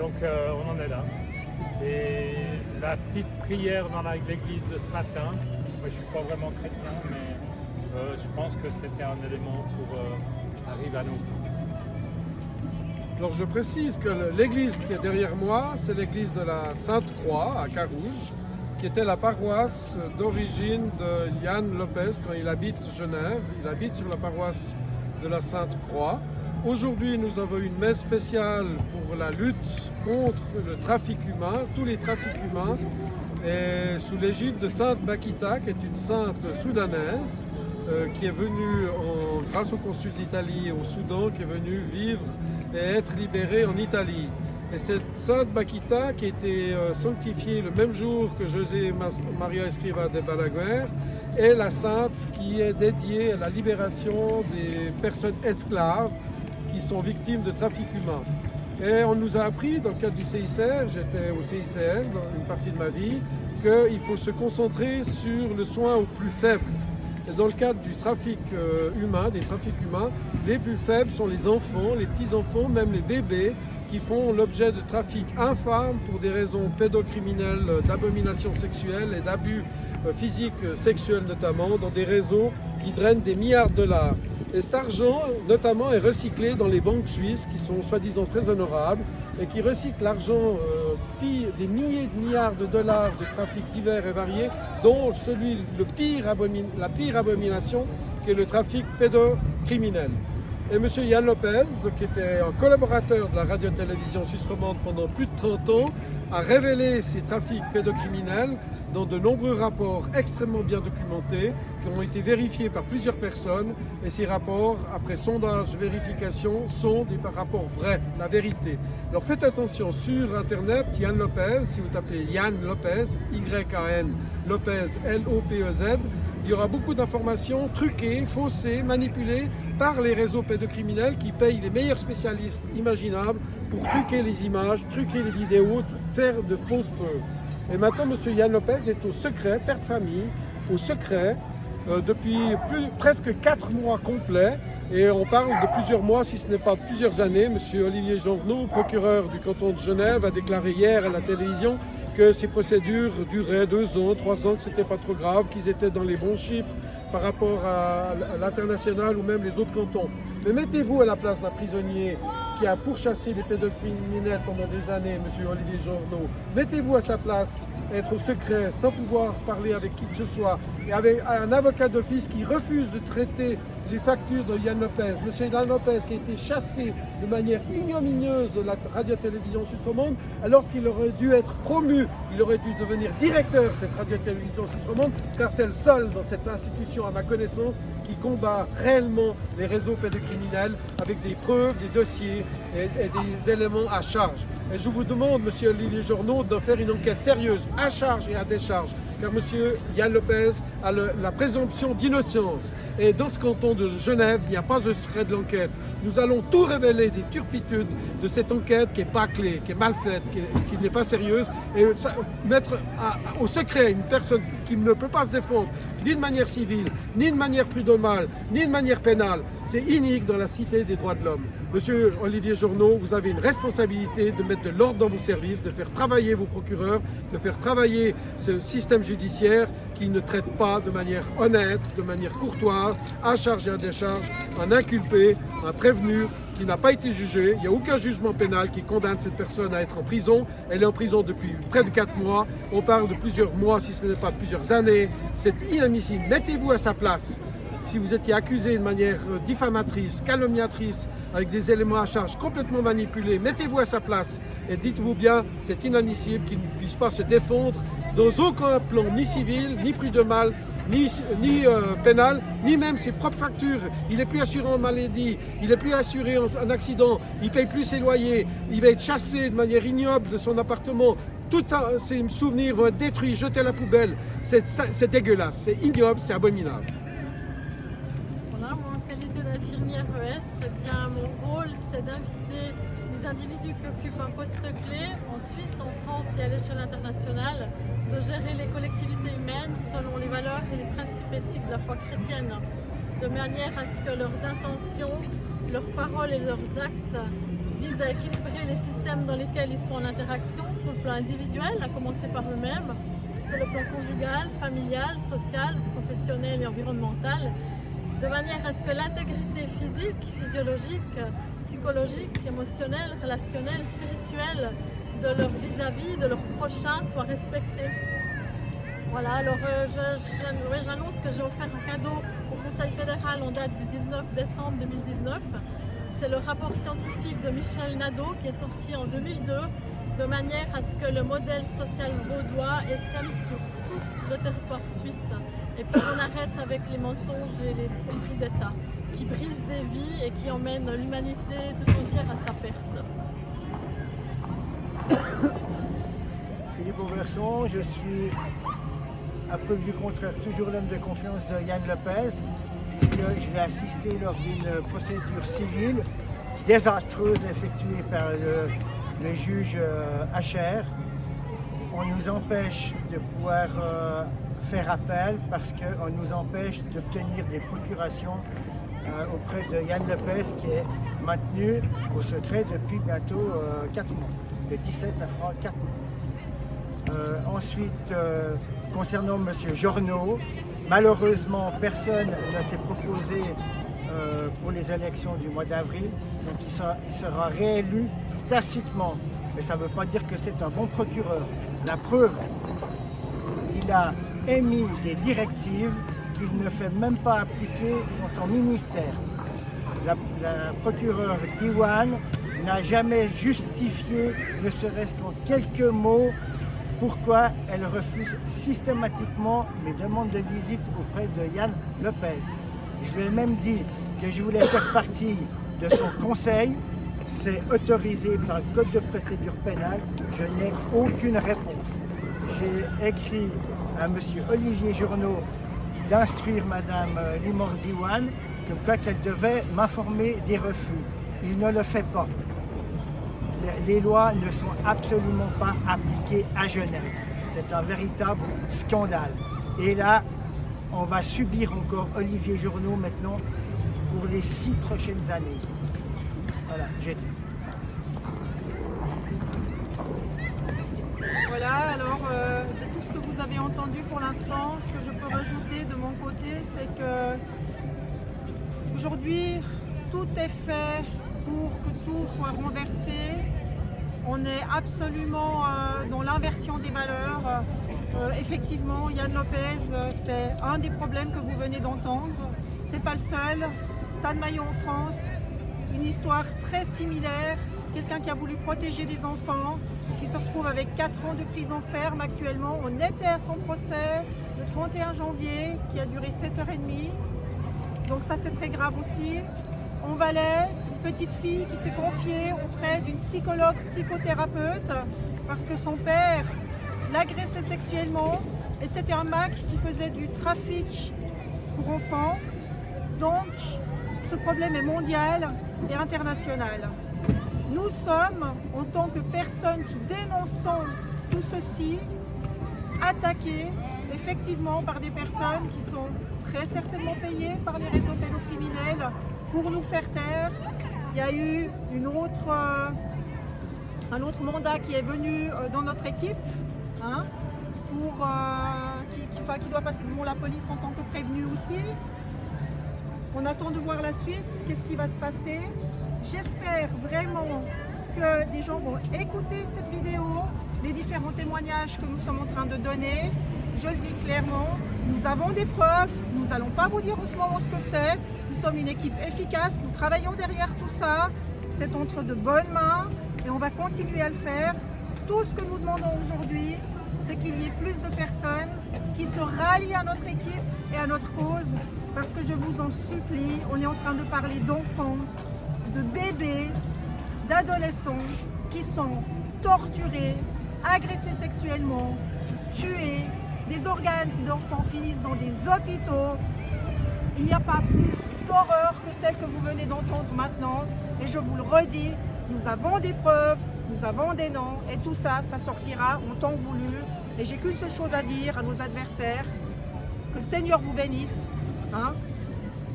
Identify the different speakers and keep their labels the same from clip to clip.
Speaker 1: Donc on en est là. Et la petite prière dans l'église de ce matin, moi je ne suis pas vraiment chrétien, mais je pense que c'était un élément pour arriver à nos fins.
Speaker 2: Alors je précise que l'église qui est derrière moi, c'est l'église de la Sainte-Croix à Carouge, qui était la paroisse d'origine de Yann Lopez quand il habite Genève. Il habite sur la paroisse de la Sainte-Croix. Aujourd'hui, nous avons une messe spéciale pour la lutte contre le trafic humain, tous les trafics humains, et sous l'égide de Sainte Bakita, qui est une sainte soudanaise, qui est venue, grâce au consul d'Italie au Soudan, qui est venue vivre et être libérée en Italie. Et cette sainte Bakita, qui a été sanctifiée le même jour que José Maria Escrivá de Balaguer, est la sainte qui est dédiée à la libération des personnes esclaves qui sont victimes de trafic humain. Et on nous a appris, dans le cadre du CICR, j'étais au CICR dans une partie de ma vie, qu'il faut se concentrer sur le soin aux plus faibles. Et dans le cadre du trafic humain, des trafics humains, les plus faibles sont les enfants, les petits-enfants, même les bébés, qui font l'objet de trafics infâmes pour des raisons pédocriminelles, d'abominations sexuelles et d'abus physiques, sexuels notamment, dans des réseaux qui drainent des milliards de dollars. Et cet argent, notamment, est recyclé dans les banques suisses, qui sont soi-disant très honorables, et qui recyclent l'argent, des milliers de milliards de dollars de trafics divers et variés, dont la pire abomination, qui est le trafic pédocriminel. Et M. Yann Lopez, qui était un collaborateur de la radio-télévision suisse romande pendant plus de 30 ans, a révélé ces trafics pédocriminels dans de nombreux rapports extrêmement bien documentés qui ont été vérifiés par plusieurs personnes. Et ces rapports, après sondage, vérification, sont des rapports vrais, la vérité. Alors faites attention, sur Internet, Yann Lopez, si vous tapez Yann Lopez, Y-A-N, Lopez, L-O-P-E-Z, il y aura beaucoup d'informations truquées, faussées, manipulées par les réseaux pédocriminels qui payent les meilleurs spécialistes imaginables pour truquer les images, truquer les vidéos, faire de fausses preuves. Et maintenant, M. Yann Lopez est au secret, père de famille, au secret, depuis presque 4 mois complets. Et on parle de plusieurs mois, si ce n'est pas de plusieurs années. M. Olivier Jeanrenaud, procureur du canton de Genève, a déclaré hier à la télévision que ces procédures duraient 2 ans, 3 ans, que ce n'était pas trop grave, qu'ils étaient dans les bons chiffres par rapport à l'international ou même les autres cantons. Mais mettez-vous à la place d'un prisonnier qui a pourchassé les pédocriminels pendant des années, M. Olivier Jeanrenaud. Mettez-vous à sa place, être au secret, sans pouvoir parler avec qui que ce soit, et avec un avocat d'office qui refuse de traiter les factures de Yann Lopez. M. Yann Lopez qui a été chassé de manière ignominieuse de la radio-télévision suisse romande, alors qu'il aurait dû être promu, il aurait dû devenir directeur de cette radio-télévision suisse romande, car c'est le seul dans cette institution, à ma connaissance, qui combat réellement les réseaux pédocriminels avec des preuves, des dossiers et des éléments à charge. Et je vous demande, M. Olivier Jeanrenaud, de faire une enquête sérieuse, à charge et à décharge, car M. Yann Lopez a la présomption d'innocence. Et dans ce canton de Genève, il n'y a pas de secret de l'enquête. Nous allons tout révéler des turpitudes de cette enquête qui est bâclée, qui est mal faite, qui n'est pas sérieuse, et mettre au secret une personne qui ne peut pas se défendre, ni de manière civile, ni de manière prud'homale, ni de manière pénale. C'est inique dans la cité des droits de l'homme. Monsieur Olivier Jeanrenaud, vous avez une responsabilité de mettre de l'ordre dans vos services, de faire travailler vos procureurs, de faire travailler ce système judiciaire qui ne traite pas de manière honnête, de manière courtoise, à charge et à décharge, un inculpé, un prévenu qui n'a pas été jugé. Il n'y a aucun jugement pénal qui condamne cette personne à être en prison. Elle est en prison depuis près de 4 mois. On parle de plusieurs mois, si ce n'est pas de plusieurs années. C'est inadmissible. Mettez-vous à sa place. Si vous étiez accusé de manière diffamatrice, calomniatrice, avec des éléments à charge complètement manipulés, mettez-vous à sa place et dites-vous bien, c'est inadmissible qu'il ne puisse pas se défendre dans aucun plan, ni civil, ni prud'homal, ni pénal, ni même ses propres factures. Il n'est plus assuré en maladie, il n'est plus assuré en accident, il ne paye plus ses loyers, il va être chassé de manière ignoble de son appartement. Tous ses souvenirs vont être détruits, jetés à la poubelle. C'est dégueulasse, c'est ignoble, c'est abominable.
Speaker 3: Voilà, moi en qualité d'infirmière ES, eh bien, mon rôle c'est d'inviter les individus qui occupent un poste clé en Suisse, en France et à l'échelle internationale, de gérer les collectivités humaines selon les valeurs et les principes éthiques de la foi chrétienne, de manière à ce que leurs intentions, leurs paroles et leurs actes vise à équilibrer les systèmes dans lesquels ils sont en interaction, sur le plan individuel, à commencer par eux-mêmes, sur le plan conjugal, familial, social, professionnel et environnemental, de manière à ce que l'intégrité physique, physiologique, psychologique, émotionnelle, relationnelle, spirituelle de leur vis-à-vis, de leur prochain soit respectée. Voilà, alors j'annonce que j'ai offert un cadeau au Conseil fédéral en date du 19 décembre 2019. C'est le rapport scientifique de Michel Nadeau qui est sorti en 2002, de manière à ce que le modèle social vaudois essaime sur tout le territoire suisse. Et puis on arrête avec les mensonges et les tromperies d'État qui brisent des vies et qui emmènent l'humanité tout entière à sa perte.
Speaker 4: Philippe Auverson, je suis, à preuve du contraire, toujours l'homme de confiance de Yann Lopez, puisque je l'ai assisté lors d'une procédure civile désastreuse effectuée par le juge HR. On nous empêche de pouvoir faire appel parce qu'on nous empêche d'obtenir des procurations auprès de Yann Lopez qui est maintenu au secret depuis bientôt 4 mois. Le 17, ça fera 4 mois. Ensuite, concernant M. Journeau, malheureusement, personne ne s'est proposé pour les élections du mois d'avril, donc il sera réélu tacitement. Mais ça ne veut pas dire que c'est un bon procureur. La preuve, il a émis des directives qu'il ne fait même pas appliquer dans son ministère. La procureure Diwan n'a jamais justifié, ne serait-ce qu'en quelques mots, pourquoi elle refuse systématiquement les demandes de visite auprès de Yann Lopez. Je lui ai même dit que je voulais faire partie de son conseil. C'est autorisé par le Code de procédure pénale. Je n'ai aucune réponse. J'ai écrit à M. Olivier Journeau d'instruire Mme Limor Diwan comme quoi qu'elle devait m'informer des refus. Il ne le fait pas. Les lois ne sont absolument pas appliquées à Genève. C'est un véritable scandale. Et là, on va subir encore Olivier Journeau maintenant pour les 6 prochaines années. Voilà, j'ai dit.
Speaker 5: Voilà, alors de tout ce que vous avez entendu pour l'instant, ce que je peux rajouter de mon côté, c'est que aujourd'hui, tout est fait pour que tout soit renversé. On est absolument dans l'inversion des valeurs. Effectivement, Yann Lopez, c'est un des problèmes que vous venez d'entendre. C'est pas le seul. Stade Maillot en France, une histoire très similaire. Quelqu'un qui a voulu protéger des enfants, qui se retrouve avec 4 ans de prison ferme actuellement. On était à son procès le 31 janvier, qui a duré 7h30. Donc ça, c'est très grave aussi. En Valais, une petite fille qui s'est confiée auprès d'une psychologue, psychothérapeute, parce que son père l'agressait sexuellement et c'était un Mac qui faisait du trafic pour enfants. Donc, ce problème est mondial et international. Nous sommes, en tant que personnes qui dénonçons tout ceci, attaqués effectivement par des personnes qui sont très certainement payées par les réseaux pédocriminels pour nous faire taire. Il y a eu un autre mandat qui est venu dans notre équipe, hein, qui doit passer devant la police en tant que prévenu aussi. On attend de voir la suite, qu'est-ce qui va se passer. J'espère vraiment que des gens vont écouter cette vidéo, les différents témoignages que nous sommes en train de donner. Je le dis clairement, nous avons des preuves, nous n'allons pas vous dire en ce moment ce que c'est. Nous sommes une équipe efficace, nous travaillons derrière tout ça. C'est entre de bonnes mains et on va continuer à le faire. Tout ce que nous demandons aujourd'hui, c'est qu'il y ait plus de personnes qui se rallient à notre équipe et à notre cause. Parce que je vous en supplie, on est en train de parler d'enfants, de bébés, d'adolescents qui sont torturés, agressés sexuellement, tués. Des organes d'enfants finissent dans des hôpitaux. Il n'y a pas plus d'horreur que celle que vous venez d'entendre maintenant. Et je vous le redis, nous avons des preuves, nous avons des noms. Et tout ça, ça sortira en temps voulu. Et j'ai qu'une seule chose à dire à nos adversaires. Que le Seigneur vous bénisse. Hein,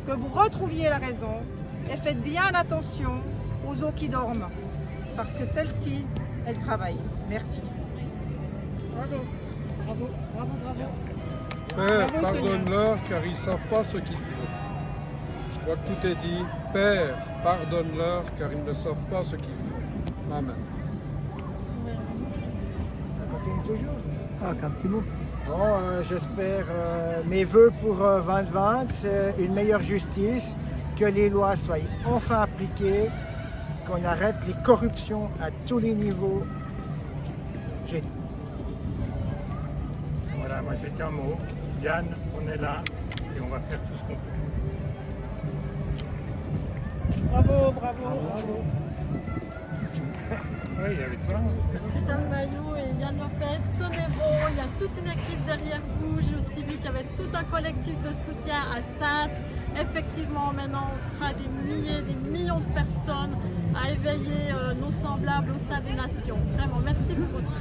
Speaker 5: que vous retrouviez la raison. Et faites bien attention aux os qui dorment. parce que celle-ci, elle travaille. Merci.
Speaker 3: Bravo, bravo, bravo, bravo.
Speaker 2: Père,
Speaker 3: Bravo,
Speaker 2: pardonne-leur car ils ne savent pas ce qu'ils font. Je crois que tout est dit. Père, pardonne-leur car ils ne savent pas ce qu'ils font. Amen.
Speaker 4: Ça continue toujours.
Speaker 6: Ah, qu'un petit mot.
Speaker 4: Bon, j'espère, mes vœux pour 2020, c'est une meilleure justice, que les lois soient enfin appliquées, qu'on arrête les corruptions à tous les niveaux. J'ai dit.
Speaker 1: Voilà, moi j'ai qu'un mot. Yann, on est là et on va faire tout ce qu'on peut.
Speaker 3: Bravo, bravo, bravo.
Speaker 1: Oui, avec toi.
Speaker 3: Stan Maillot et Yann Lopez, tenez bon, il y a toute une équipe derrière vous. J'ai aussi vu qu'il y avait tout un collectif de soutien à Saintes. Effectivement, maintenant, on sera des milliers, des millions de personnes à éveiller nos semblables au sein des nations. Vraiment, merci pour votre